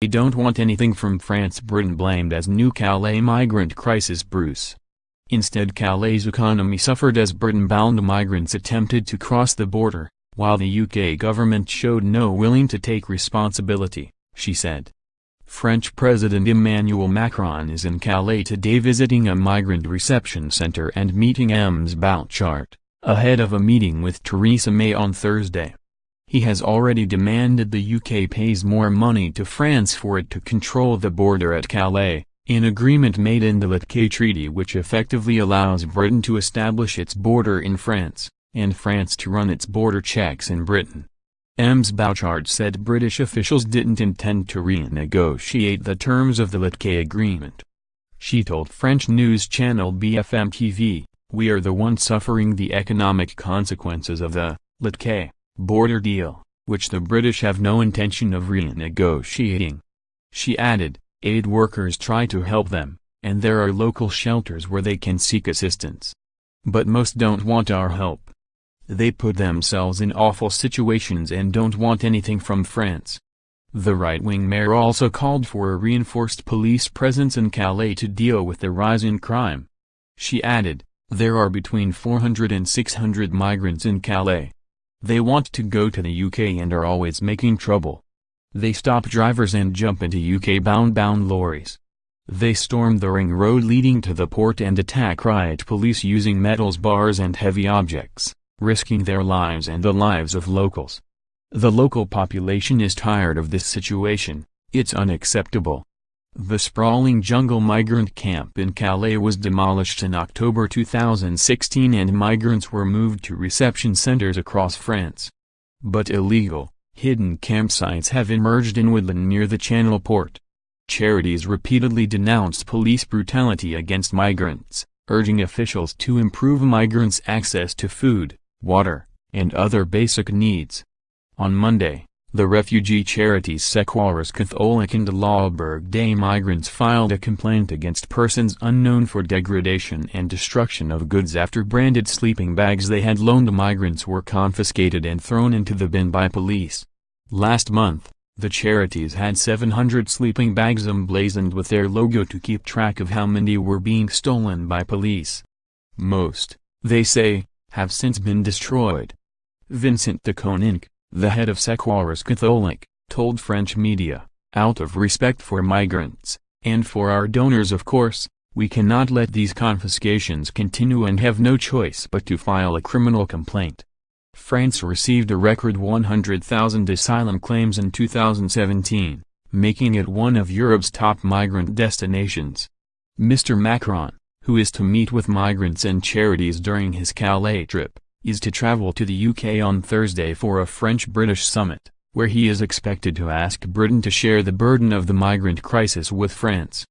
They don't want anything from France, Britain blamed as new Calais migrant crisis brews. Instead, Calais' economy suffered as Britain-bound migrants attempted to cross the border, while the UK government showed no willing to take responsibility, she said. French President Emmanuel Macron is in Calais today visiting a migrant reception centre and meeting Ms Bouchart, ahead of a meeting with Theresa May on Thursday. He has already demanded the UK pays more money to France for it to control the border at Calais, an agreement made in the Touquet Treaty which effectively allows Britain to establish its border in France, and France to run its border checks in Britain. Ms Bouchart said British officials didn't intend to renegotiate the terms of the Touquet agreement. She told French news channel BFM TV, "We are the ones suffering the economic consequences of the Touquet border deal, which the British have no intention of renegotiating." She added, "Aid workers try to help them, and there are local shelters where they can seek assistance. But most don't want our help. They put themselves in awful situations and don't want anything from France." The right-wing mayor also called for a reinforced police presence in Calais to deal with the rise in crime. She added, "There are between 400 and 600 migrants in Calais. They want to go to the UK and are always making trouble. They stop drivers and jump into UK-bound lorries. They storm the ring road leading to the port and attack riot police using metals bars and heavy objects, risking their lives and the lives of locals. The local population is tired of this situation. It's unacceptable." The sprawling jungle migrant camp in Calais was demolished in October 2016 and migrants were moved to reception centers across France. But illegal, hidden campsites have emerged in woodland near the Channel port. Charities repeatedly denounced police brutality against migrants, urging officials to improve migrants' access to food, water, and other basic needs. On Monday, the refugee charities Secours Catholique and L'Albergue des Migrants filed a complaint against persons unknown for degradation and destruction of goods after branded sleeping bags they had loaned migrants were confiscated and thrown into the bin by police. Last month, the charities had 700 sleeping bags emblazoned with their logo to keep track of how many were being stolen by police. Most, they say, have since been destroyed. Vincent de Koninck, the head of Secours Catholique, told French media, "Out of respect for migrants, and for our donors of course, we cannot let these confiscations continue and have no choice but to file a criminal complaint." France received a record 100,000 asylum claims in 2017, making it one of Europe's top migrant destinations. Mr. Macron, who is to meet with migrants and charities during his Calais trip, is to travel to the UK on Thursday for a French-British summit, where he is expected to ask Britain to share the burden of the migrant crisis with France.